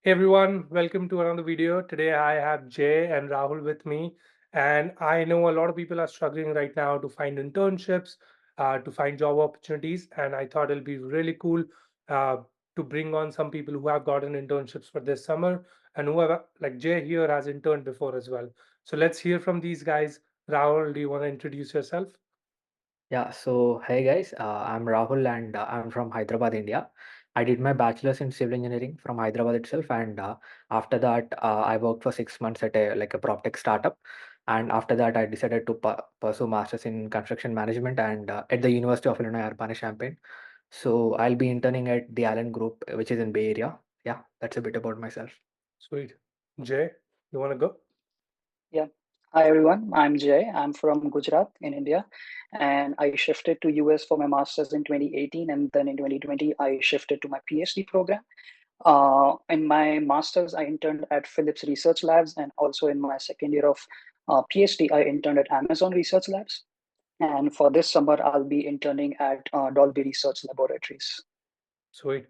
Hey everyone, welcome to another video. Today I have Jay and Rahul with me, and I know a lot of people are struggling right now to find internships, to find job opportunities, and I thought it'll be really cool uh, to bring on some people who have gotten internships for this summer and who have, like Jay here, has interned before as well. So let's hear from these guys. Rahul, do you want to introduce yourself? Yeah, so hey guys, I'm Rahul and I'm from Hyderabad, India. I did my bachelor's in civil engineering from Hyderabad itself, and after that, I worked for 6 months at a prop tech startup, and after that, I decided to pursue masters in construction management and at the University of Illinois Urbana-Champaign. So I'll be interning at the Allen Group, which is in Bay Area. Yeah, that's a bit about myself. Sweet. Jay, you want to go? Yeah. Hi everyone. I'm Jay. I'm from Gujarat in India, and I shifted to US for my masters in 2018, and then in 2020 I shifted to my PhD program. In my masters, I interned at Philips Research Labs, and also in my second year of PhD, I interned at Amazon Research Labs. And for this summer, I'll be interning at Dolby Research Laboratories. Sweet.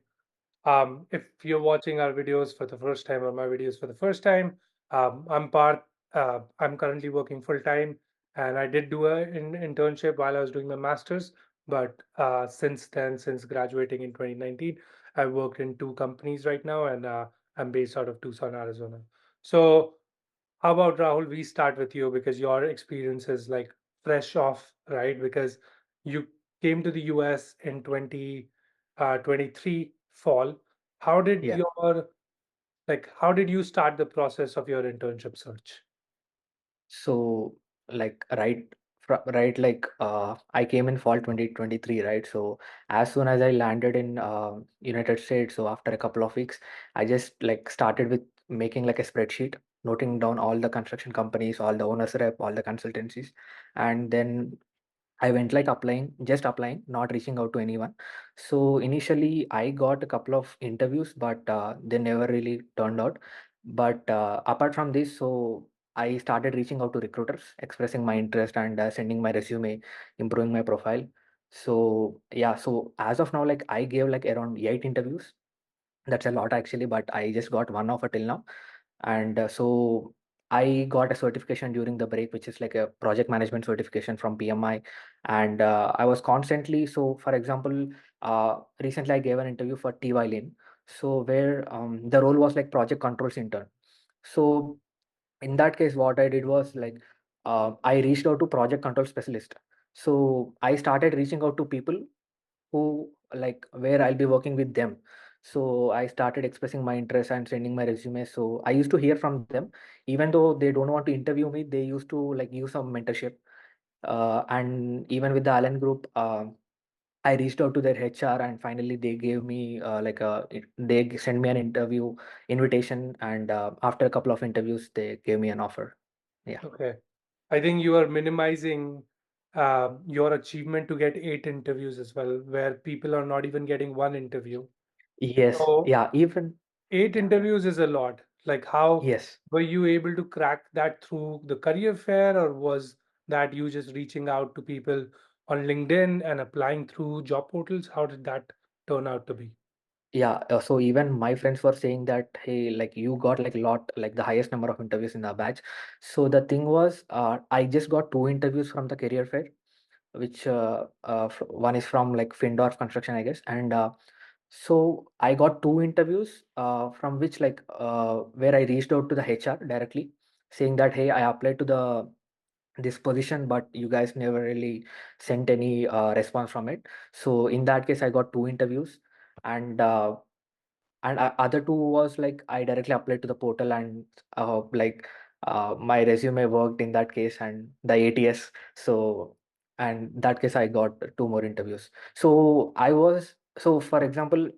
If you're watching our videos for the first time or my videos for the first time, I'm Parth. I'm currently working full time, and I did do an internship while I was doing my master's. But since then, since graduating in 2019, I've worked in two companies right now, and I'm based out of Tucson, Arizona. So how about Rahul? We start with you because your experience is like fresh off, right? Because you came to the US in 2023 fall. How did Yeah. your how did you start the process of your internship search? So, I came in fall 2023, right? So as soon as I landed in United States, so after a couple of weeks, I just like started with making like a spreadsheet, noting down all the construction companies, all the owners rep, all the consultancies, and then I went like just applying, not reaching out to anyone. So initially, I got a couple of interviews, but they never really turned out. But apart from this, so I started reaching out to recruiters, expressing my interest and sending my resume, improving my profile. So yeah, so as of now, like I gave like around 8 interviews. That's a lot actually, but I just got one offer till now. And so I got a certification during the break, which is like a project management certification from PMI. And I was constantly, so for example, recently I gave an interview for TY Lin. So where the role was like project controls intern. So in that case, what I did was like I reached out to project control specialist. So I started reaching out to people who like where I'll be working with them. So I started expressing my interest and sending my resume. So I used to hear from them, even though they don't want to interview me. They used to like give some mentorship. And even with the Allen Group, I reached out to their HR, and finally they gave me they sent me an interview invitation, and after a couple of interviews, they gave me an offer. Yeah. Okay. I think you are minimizing your achievement to get 8 interviews as well, where people are not even getting one interview. Yes. So Yeah. Even. eight Yeah. interviews is a lot. Like, how Yes. were you able to crack that through the career fair, or was that you just reaching out to people on LinkedIn and applying through job portals? How did that turn out to be? Yeah, so even my friends were saying that, hey, like you got like a lot, like the highest number of interviews in the batch. So the thing was, I just got 2 interviews from the career fair, which one is from like Findorf Construction, I guess. And so I got 2 interviews from which where I reached out to the HR directly saying that, hey, I applied to the this position, but you guys never really sent any response from it. So in that case, I got 2 interviews. And other two was like I directly applied to the portal, and my resume worked in that case, and the ATS. So and that case I got 2 more interviews. So for example,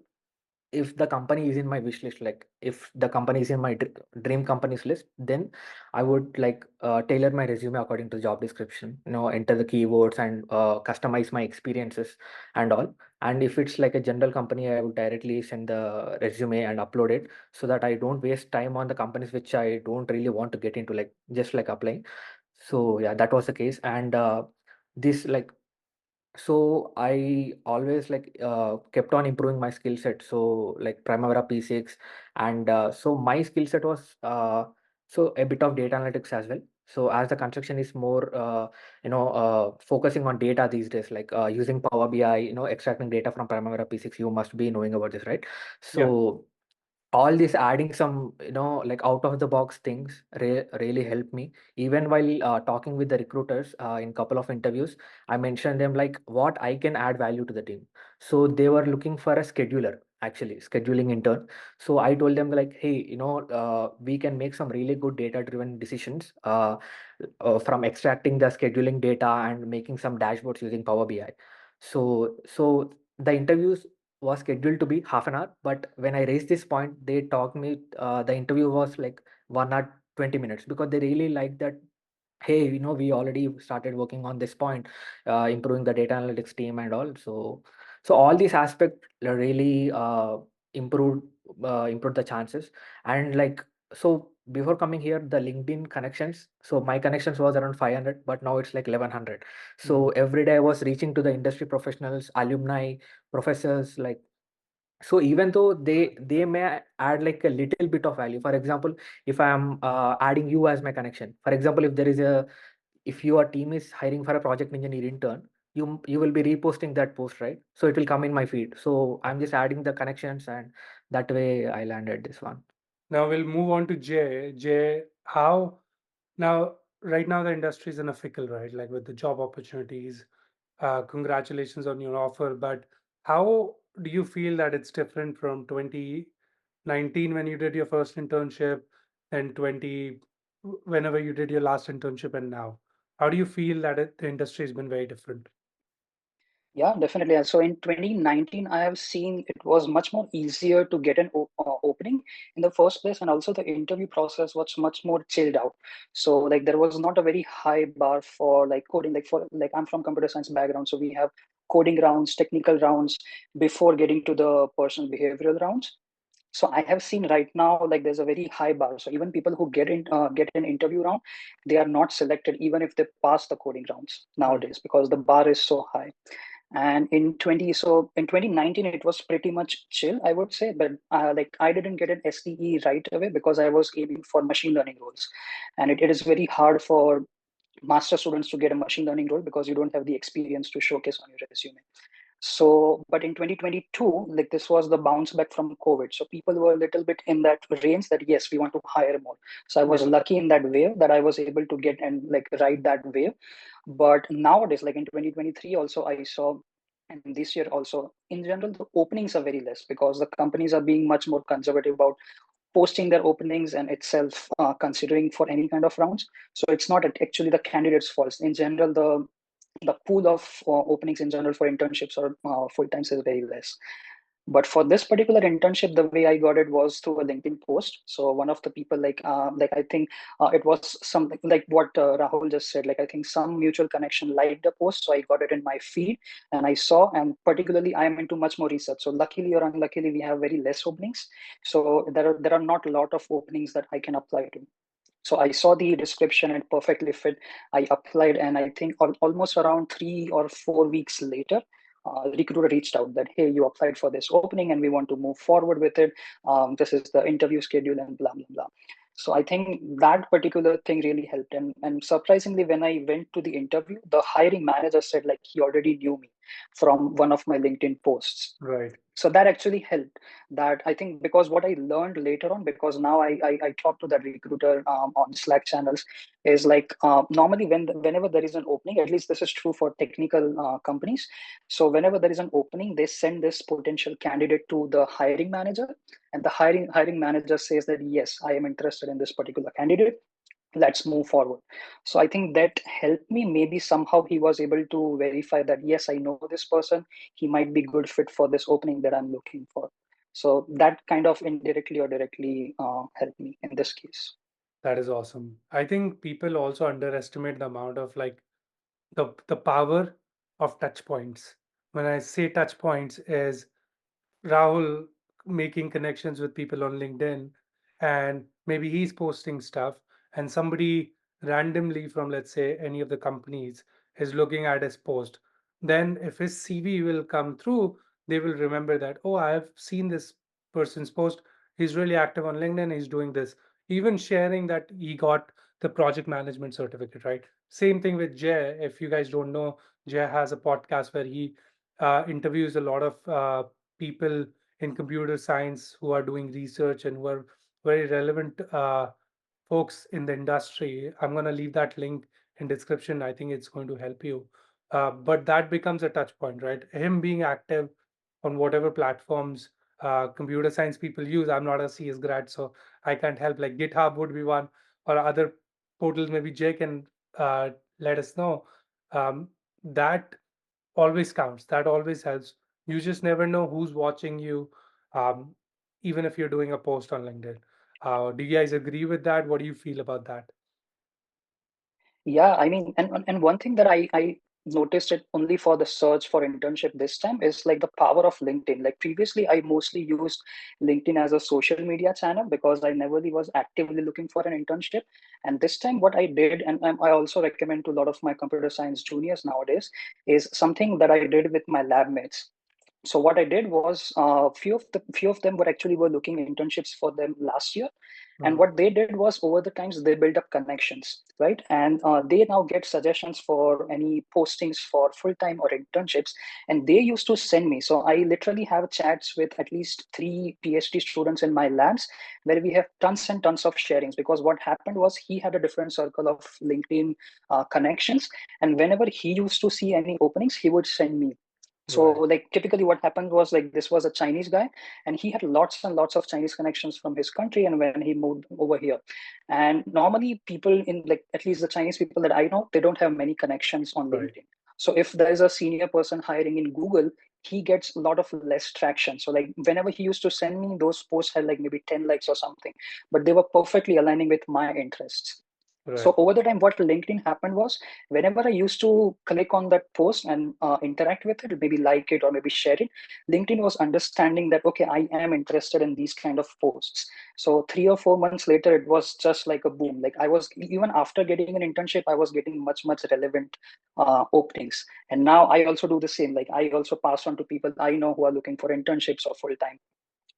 if the company is in my wish list, like if the company is in my dream companies list, then I would like tailor my resume according to the job description, enter the keywords and customize my experiences and all. And if it's like a general company, I would directly send the resume and upload it, so that I don't waste time on the companies which I don't really want to get into, like just like applying. So yeah, that was the case. And this like So I always kept on improving my skill set. So like Primavera P6, and so my skill set was so a bit of data analytics as well. So as the construction is more focusing on data these days, like using Power BI, extracting data from Primavera P6, you must be knowing about this, right? Yeah. So all this adding some like out of the box things really helped me. Even while talking with the recruiters in couple of interviews, I mentioned them like what I can add value to the team. So they were looking for a scheduler, actually scheduling intern. So I told them like, hey, we can make some really good data driven decisions from extracting the scheduling data and making some dashboards using Power BI. So the interviews was scheduled to be half an hour, but when I raised this point, they talked me. The interview was like 1 hour 20 minutes because they really liked that. Hey, we already started working on this point, improving the data analytics team and all. So all these aspects really improved improved the chances. And like, so before coming here, the LinkedIn connections. So my connections was around 500, but now it's like 1100. So Mhm. every day I was reaching to the industry professionals, alumni, professors, like, so even though they may add like a little bit of value. For example, if I am adding you as my connection, for example, if your team is hiring for a project engineer intern, you will be reposting that post, right? So it will come in my feed. So I'm just adding the connections, and that way I landed this one. Now we'll move on to Jay. Jay, how now, right now the industry is in a fickle, right? Like with the job opportunities. Congratulations on your offer, but how do you feel that it's different from 2019 when you did your first internship, and 20 whenever you did your last internship, and now? How do you feel that the industry has been very different? Yeah, definitely. And so in 2019, I have seen it was much more easier to get an opening in the first place, and also the interview process was much more chilled out. So like there was not a very high bar for like coding. Like I'm from computer science background, so we have coding rounds, technical rounds before getting to the personal behavioral rounds. So I have seen right now like there's a very high bar. So even people who get an interview round, they are not selected even if they pass the coding rounds Mm. nowadays because the bar is so high. And in 2019 it was pretty much chill, I would say, but like I didn't get an STE right away because I was aiming for machine learning roles, and it is very hard for master students to get a machine learning role because you don't have the experience to showcase on your resume. So, but in 2022, like this was the bounce back from COVID. So people were a little bit in that range that yes, we want to hire more. So I was Yeah. lucky in that wave that I was able to get and like ride that wave. But nowadays, like in 2023, also I saw, and this year also, in general, the openings are very less because the companies are being much more conservative about posting their openings and itself considering for any kind of rounds. So it's not actually the candidate's fault. In general, the pool of openings in general for internships or full times is very less. But for this particular internship, the way I got it was through a LinkedIn post. So one of the people, like I think it was something like what Rahul just said. Like I think some mutual connection liked the post, so I got it in my feed, and I saw. And particularly, I am into much more research. So luckily or unluckily, we have very less openings. So there are not a lot of openings that I can apply to. So I saw the description and perfectly fit. I applied, and I think almost around 3 or 4 weeks later, the recruiter reached out that, hey, you applied for this opening and we want to move forward with it. This is the interview schedule and blah, blah, blah. So I think that particular thing really helped. And surprisingly, when I went to the interview, the hiring manager said like he already knew me from one of my LinkedIn posts. Right. So that actually helped. That I think because what I learned later on, because now I talk to that recruiter on Slack channels, is like normally whenever there is an opening, at least this is true for technical companies. So whenever there is an opening, they send this potential candidate to the hiring manager, and the hiring manager says that yes, I am interested in this particular candidate, let's move forward. So I think that helped me. Maybe somehow he was able to verify that yes, I know this person, he might be good fit for this opening that I'm looking for. So that kind of indirectly or directly helped me in this case. That is awesome. I think people also underestimate the amount of like the power of touch points. When I say touch points is Rahul making connections with people on LinkedIn, and maybe he's posting stuff, and somebody randomly from, let's say, any of the companies is looking at his post. then if his CV will come through, they will remember that, oh, I have seen this person's post. He's really active on LinkedIn. He's doing this. Even sharing that he got the project management certificate, right? Same thing with Jay. If you guys don't know, Jay has a podcast where he interviews a lot of people in computer science who are doing research and who are very relevant folks in the industry. I'm going to leave that link in description. I think it's going to help you. But that becomes a touch point, right? Him being active on whatever platforms computer science people use. I'm not a CS grad, so I can't help. Like GitHub would be one, or other portals. Maybe Jay can uh, let us know. Um, that always counts. That always helps. You just never know who's watching you, um, even if you're doing a post on LinkedIn. Do you guys agree with that? What do you feel about that? Yeah, I mean, and one thing that I noticed it only for the search for internship this time is like the power of LinkedIn. Like previously, I mostly used LinkedIn as a social media channel because I never really was actively looking for an internship. And this time, what I did, and I also recommend to a lot of my computer science juniors nowadays, is something that I did with my lab mates. So what I did was few of them were looking internships for them last year, and Mhm. what they did was over the times they built up connections, right? And they now get suggestions for any postings for full time or internships, and they used to send me. So I literally have chats with at least 3 PhD students in my labs where we have tons and tons of sharings, because what happened was he had a different circle of LinkedIn connections, and whenever he used to see any openings, he would send me. So Right, like typically what happened was like this was a Chinese guy, and he had lots and lots of Chinese connections from his country and when he moved over here. And normally people in, like, at least the Chinese people that I know, they don't have many connections on right, LinkedIn. So if there is a senior person hiring in Google, he gets a lot of less traction. So like whenever he used to send me, those posts had like maybe 10 likes or something, but they were perfectly aligning with my interests. So right. over the time, what LinkedIn happened was whenever I used to click on that post and interact with it, maybe like it or maybe share it, LinkedIn was understanding that, okay, I am interested in these kind of posts. So 3 or 4 months later, it was just like a boom. Like I was, even after getting an internship, I was getting much, much relevant openings. And now I also do the same. Like I also pass on to people I know who are looking for internships or full time.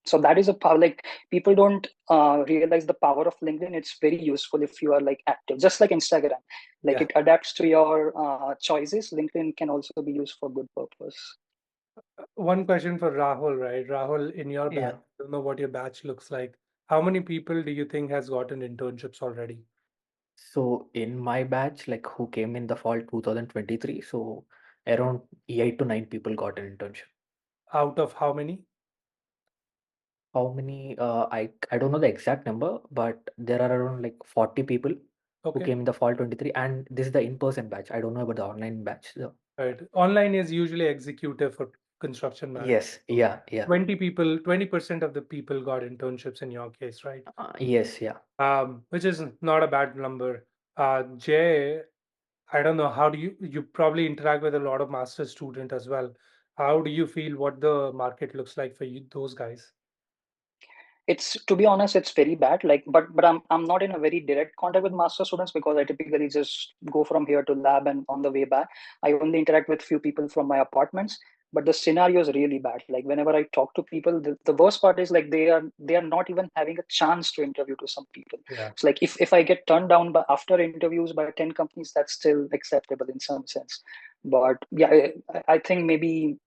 So that is a power. Like people don't realize the power of LinkedIn. It's very useful if you are like active, just like Instagram. Like Yeah. it adapts to your choices. LinkedIn can also be used for good purpose. One question for Rahul, right? Rahul, in your batch, Yeah. I don't know what your batch looks like. How many people do you think has gotten internships already? So in my batch, like who came in the fall 2023, so around 8 to 9 people got an internship. Out of how many? How many? I don't know the exact number, but there are around like 40 people who Okay, came in the fall 23, and this is the in-person batch. I don't know about the online batch. So, right. Online is usually executive for construction management. yes, So yeah, yeah. 20 people, 20% of the people got internships in your case, right? Yes, yeah. Which is not a bad number. Jay, I don't know, how do you probably interact with a lot of master's student as well. How do you feel what the market looks like for you, those guys? It's, to be honest, it's very bad. Like, but I'm not in a very direct contact with master students because I typically just go from here to lab and on the way back. I only interact with few people from my apartments. But the scenario is really bad. Like whenever I talk to people, the worst part is like they are not even having a chance to interview to some people. Yeah, It's like if I get turned down by after interviews by 10 companies, that's still acceptable in some sense. But yeah, I think maybe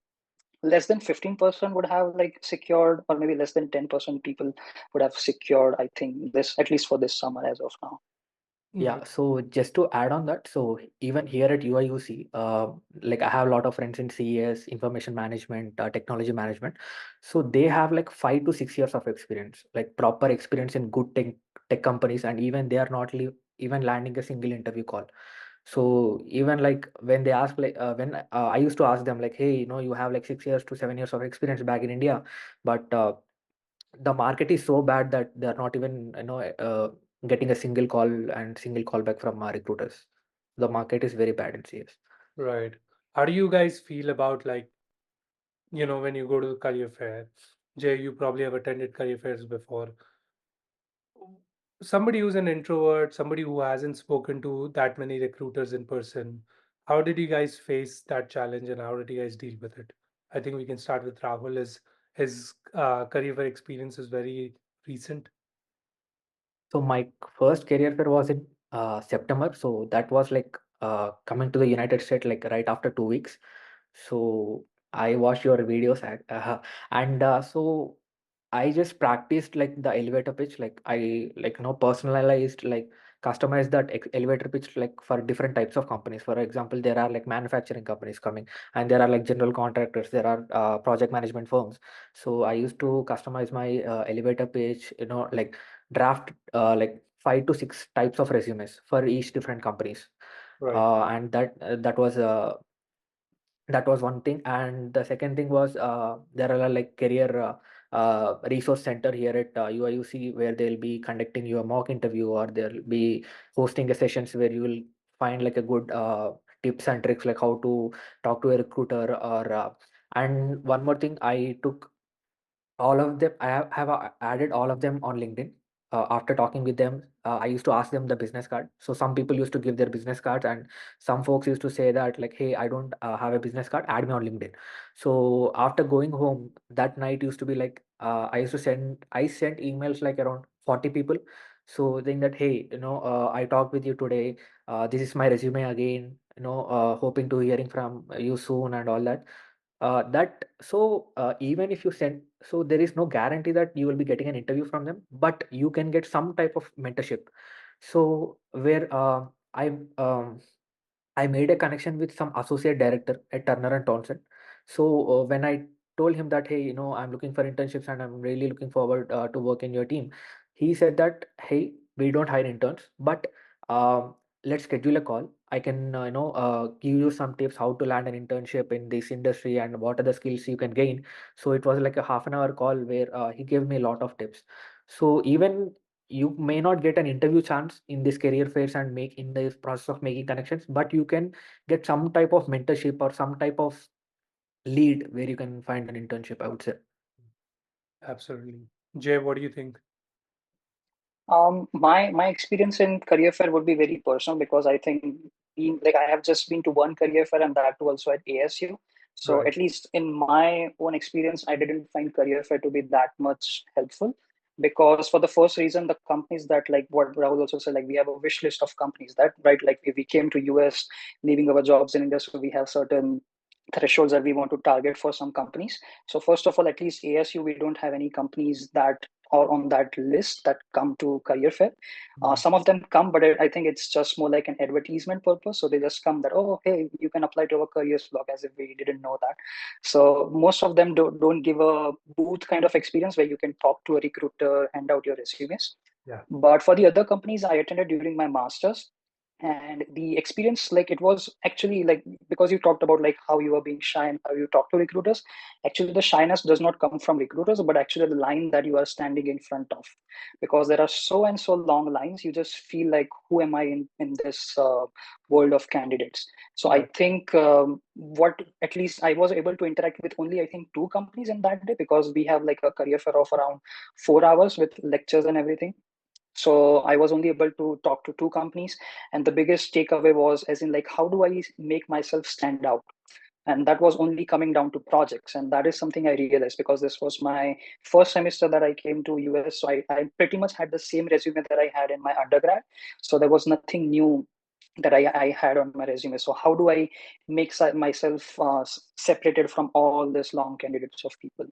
less than 15% would have like secured, or maybe less than 10% people would have secured, I think, this, at least for this summer as of now. Yeah, mm, so just to add on that, so even here at UIUC, like I have a lot of friends in CES, information management, technology management. So they have like 5 to 6 years of experience, like proper experience in good tech companies, and even they are not even landing a single interview call. So even like when they ask, like when I used to ask them like, hey, you have like 6 years to 7 years of experience back in India, but the market is so bad that they're not even getting a single call and single callback from our recruiters. The market is very bad in CS. right. How do you guys feel about, like, when you go to the career fair? Jay, you probably have attended career fairs before. Somebody who's an introvert, somebody who hasn't spoken to that many recruiters in person, How did you guys face that challenge and how did you guys deal with it? I think we can start with Rahul. His career fair experience is very recent. So my first career fair was in September. So that was like coming to the United States like right after 2 weeks. So I watched your videos and so I just practiced like the elevator pitch. Like I like personalized like customized that elevator pitch like for different types of companies. For example, there are like manufacturing companies coming, and there are like general contractors. There are project management firms. So I used to customize my elevator pitch. Like draft like 5 to 6 types of resumes for each different companies. Right. And that was one thing, and the second thing was there are like career resource center here at UIUC, where they'll be conducting you a mock interview, or they'll be hosting a sessions where you will find like a good tips and tricks like how to talk to a recruiter. Or and one more thing, I took all of them. I have added all of them on LinkedIn. After talking with them, I used to ask them the business card. So some people used to give their business cards, and some folks used to say that like, "Hey, I don't have a business card. Add me on LinkedIn." So after going home that night, used to be like I sent emails like around 40 people. So saying that, "Hey, I talked with you today. This is my resume again. Hoping to hearing from you soon and all that." That so Even if you send, so there is no guarantee that you will be getting an interview from them, but you can get some type of mentorship. So where I made a connection with some associate director at Turner and Townsend. So when I told him that, hey, I'm looking for internships and I'm really looking forward to work in your team, he said that, hey, we don't hire interns, but um, let's schedule a call. I can, give you some tips how to land an internship in this industry and what are the skills you can gain. So it was like a half an hour call where he gave me a lot of tips. So even you may not get an interview chance in this career fairs and make in the process of making connections, but you can get some type of mentorship or some type of lead where you can find an internship, I would say. Absolutely. Jay, what do you think? My experience in career fair would be very personal because I think being like I have just been to one career fair and that too also at ASU. So Right. at least in my own experience, I didn't find career fair to be that much helpful because for the first reason, the companies that like what Rahul also said, like we have a wish list of companies that right, like if we came to US, leaving our jobs in India, so we have certain thresholds that we want to target for some companies. So first of all, at least ASU, we don't have any companies that are on that list that come to career fair. Mhm. Some of them come, but I think it's just more like an advertisement purpose. So they just come that, oh, hey, you can apply to our careers blog, as if we didn't know that. So most of them don't give a booth kind of experience where you can talk to a recruiter, hand out your resumes. Yeah. But for the other companies I attended during my master's, and the experience, like it was actually like because you talked about like how you are being shy and how you talk to recruiters. Actually, the shyness does not come from recruiters, but actually the line that you are standing in front of, because there are so and so long lines. You just feel like, who am I in this world of candidates? So I Right. think what at least I was able to interact with only I think two companies in that day because we have like a career fair of around 4 hours with lectures and everything. So I was only able to talk to two companies, and the biggest takeaway was as in like how do I make myself stand out, and that was only coming down to projects. And that is something I realized because this was my first semester that I came to US, so I pretty much had the same resume that I had in my undergrad, so there was nothing new that I had on my resume. So how do I make myself separated from all this long candidates of people?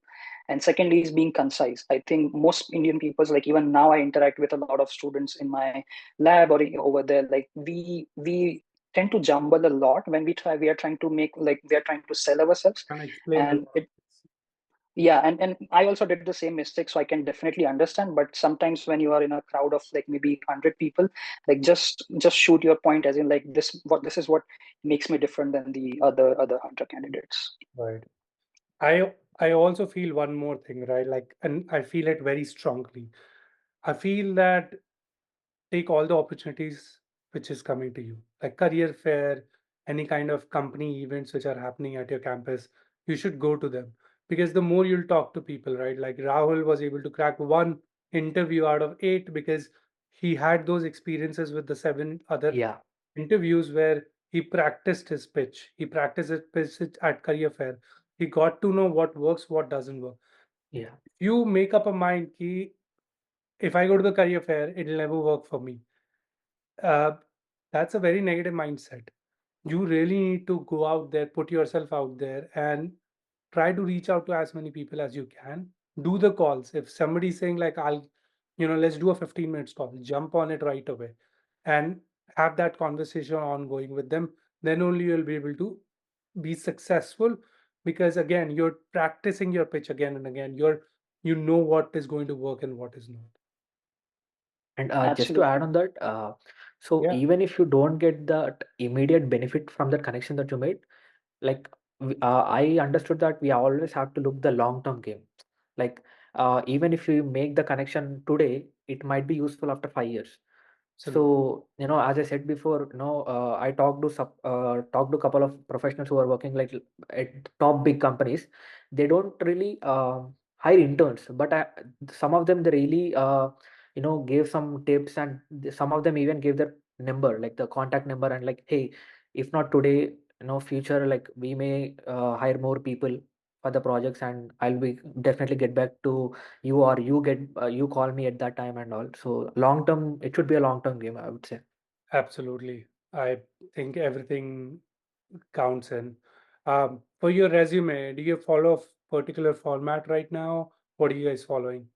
And secondly is being concise. I think most Indian peoples, like even now I interact with a lot of students in my lab or over there, like we tend to jumble a lot when we are trying to make, like we are trying to sell ourselves. And explain the And it, process. yeah, and I also did the same mistake, so I can definitely understand. But sometimes when you are in a crowd of like maybe 100 people, like just shoot your point as in like this is what makes me different than the other 100 candidates. Right. I also feel one more thing, right? Like, and I feel it very strongly. I feel that take all the opportunities which is coming to you, like career fair, any kind of company events which are happening at your campus. You should go to them because the more you'll talk to people, right? Like Rahul was able to crack one interview out of eight because he had those experiences with the seven other Yeah. interviews where He practiced his pitch. He practiced his pitch at career fair. He got to know what works, what doesn't work. Yeah. You make up a mind ki if I go to the career fair, it'll never work for me. Uh, that's a very negative mindset. You really need to go out there, put yourself out there, and try to reach out to as many people as you can. Do the calls. If somebody's saying like let's do a 15 minutes call, jump on it right away and have that conversation ongoing with them. Then only you'll be able to be successful, because again, you're practicing your pitch again and again. You know what is going to work and what is not. And just to add Absolutely. on that, so Yeah, even if you don't get that immediate benefit from that connection that you made, like I understood that we always have to look the long term game. Like even if you make the connection today, it might be useful after 5 years. absolutely. So, as I said before, I talked to a couple of professionals who are working like at top big companies. They don't really hire interns, but some of them they really gave some tips, and some of them even gave their number, like the contact number, and like, hey, if not today, future, like we may hire more people for the projects, and I'll be definitely get back to you, or you call me at that time and all. So long term, it should be a long term game, I would say. Absolutely. I think everything counts in. For your resume, do you follow a particular format right now? What are you guys following?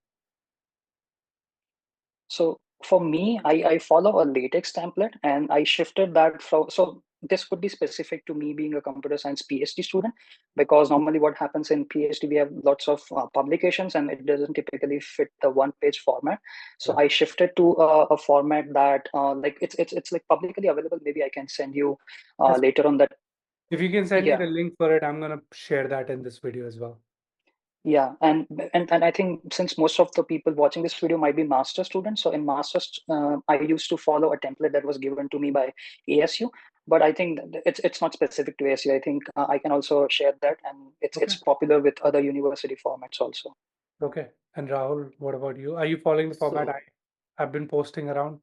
So for me, I follow a latex template and I shifted that from, so this could be specific to me being a computer science PhD student, because normally what happens in PhD, we have lots of publications and it doesn't typically fit the one page format. So Yeah. I shifted to a format that like it's like publicly available. Maybe I can send you Yes. later on that. If you can send me Yeah. the link for it, I'm gonna share that in this video as well. Yeah, and I think since most of the people watching this video might be master students, so in masters, I used to follow a template that was given to me by ASU. But I think that it's not specific to ASU. I think I can also share that, and Okay. it's popular with other university formats also. Okay. And Rahul, what about you? Are you following the format So I've been posting around?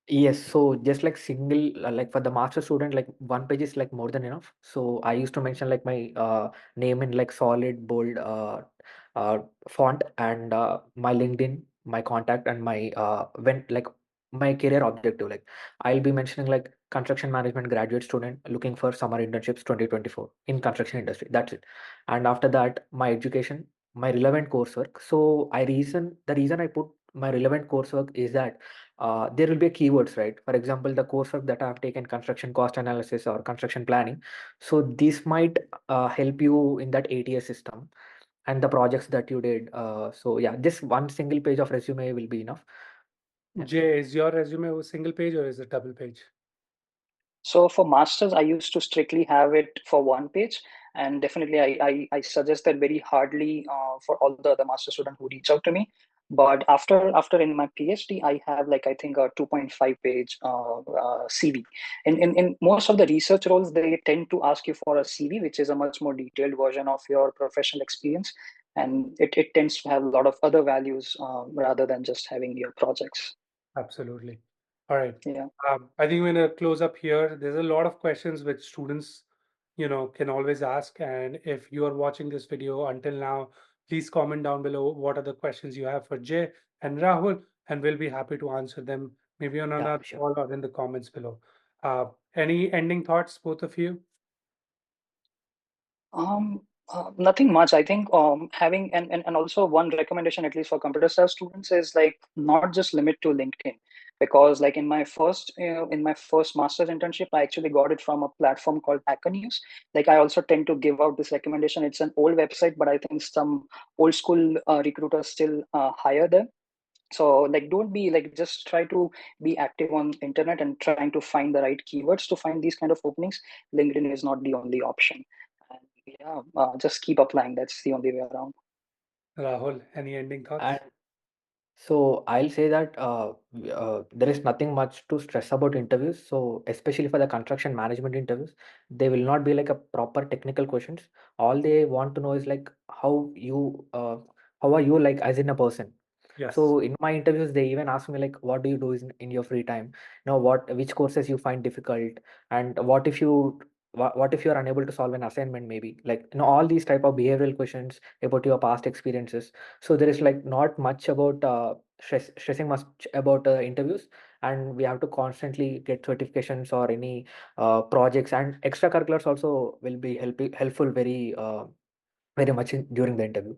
yes, so just like single, like for the master student, like one page is like more than enough. So I used to mention like my name in like solid bold uh, font, and my LinkedIn, my contact, and my when like my career objective. Like I'll be mentioning like construction management graduate student looking for summer internships 2024 in construction industry. That's it. And after that, my education, my relevant coursework. So the reason I put my relevant coursework is that there will be keywords, right? For example, the coursework that I have taken, construction cost analysis or construction planning. So this might help you in that ATS system and the projects that you did. So yeah, this one single page of resume will be enough. Yeah. Jay, is your resume a single page or is it double page? So for masters, I used to strictly have it for one page, and definitely I suggest that very hardly for all the other master students who reach out to me. But after in my PhD, I have like I think a 2.5 page CV. In most of the research roles, they tend to ask you for a CV, which is a much more detailed version of your professional experience, and it tends to have a lot of other values rather than just having your projects. Absolutely. All right. Yeah. I think we're gonna close up here. There's a lot of questions which students, can always ask. And if you are watching this video until now, please comment down below what are the questions you have for Jay and Rahul, and we'll be happy to answer them maybe on Yeah, another sure. call or in the comments below. Any ending thoughts, both of you? Nothing much. I think having and also one recommendation at least for computer science students is like not just limit to LinkedIn, because like in my first master's internship, I actually got it from a platform called Hacker News. Like I also tend to give out this recommendation. It's an old website, but I think some old school recruiters still hire them. So like don't be like just try to be active on internet and trying to find the right keywords to find these kind of openings. LinkedIn is not the only option. And yeah, just keep applying. That's the only way around. Rahul, any ending And thoughts? so I'll say that there is nothing much to stress about interviews. So especially for the construction management interviews, they will not be like a proper technical questions. All they want to know is like how are you like as in a person. Yes. So in my interviews, they even ask me like, what do you do in your free time? Which courses you find difficult, and what if you're unable to solve an assignment, maybe, like, all these type of behavioral questions about your past experiences. So there is like not much about stressing much about interviews, and we have to constantly get certifications or any projects, and extracurriculars also will be helpful very much during the interview.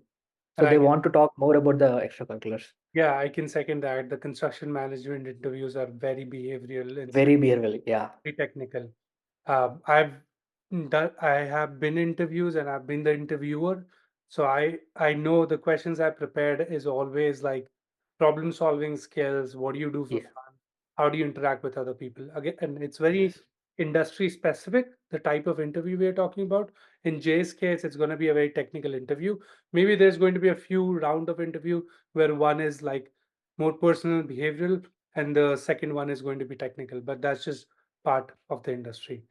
So And I they can, want to talk more about the extracurriculars. yeah, I can second that. The construction management interviews are very behavioral instead Very behavioral, yeah. of very technical. I've I have been interviews and I've been the interviewer, so I know the questions I prepared is always like problem solving skills. What do you do for Yeah. fun? How do you interact with other people? Again, and it's very Yes. industry specific. The type of interview we are talking about. In Jay's case, it's going to be a very technical interview. Maybe there's going to be a few round of interview where one is like more personal, behavioral, and the second one is going to be technical. But that's just part of the industry.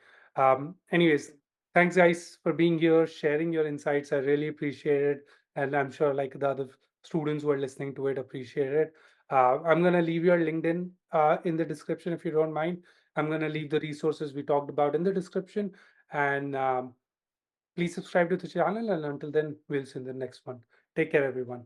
Anyways, thanks guys for being here, sharing your insights. I really appreciate it. And I'm sure like the other students who are listening to it appreciate it. I'm going to leave your LinkedIn in the description if you don't mind. I'm going to leave the resources we talked about in the description. And please subscribe to the channel. And until then, we'll see you in the next one. Take care, everyone.